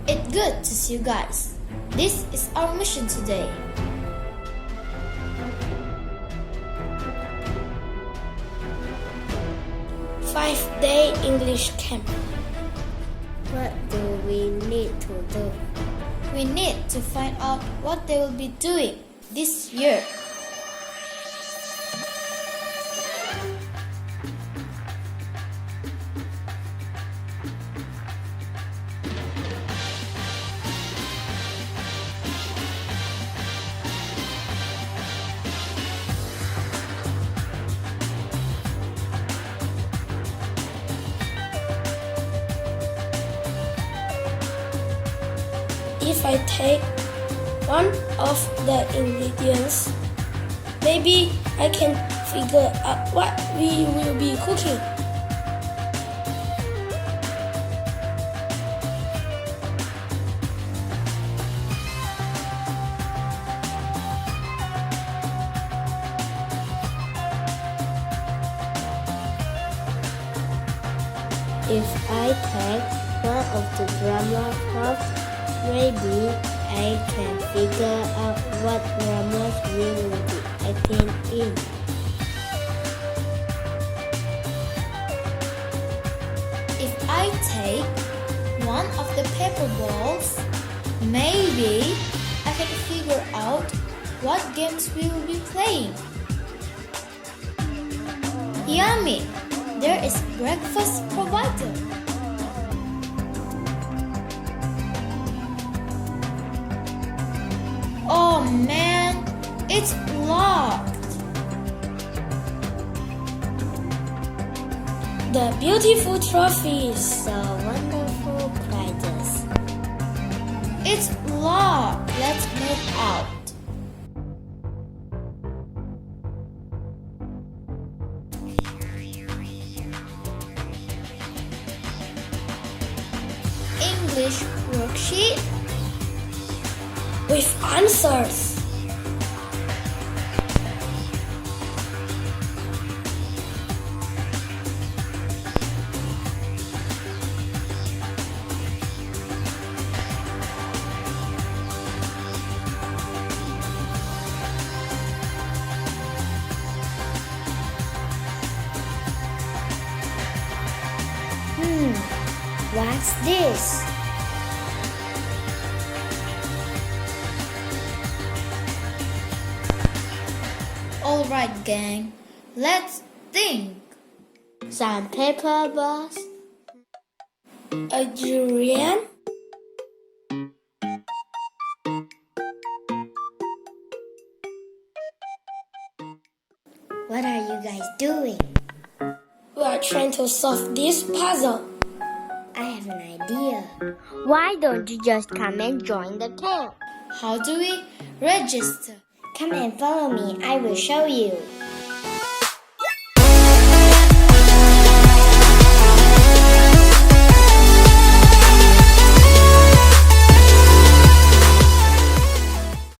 It's good to see you guys. This is our mission today. Five-day English camp. What do we need to do? We need to find out what they will be doing this year. If I take one of the ingredients, maybe I can figure out what we will be cooking. If I take one of the drama clubs, maybe I can figure out what dramas we will be acting in. If I take one of the paper balls, maybe I can figure out what games we will be playing. Yummy! There is breakfast provided. Oh man, it's locked. The beautiful trophies. So wonderful prizes. It's locked. Let's move out. English worksheet With answers. What's this? Alright gang, let's think. Some paper balls. A durian. What are you guys doing? We are trying to solve this puzzle. I have an idea. Why don't you just come and join the camp? How do we register? Come and follow me. I will show you.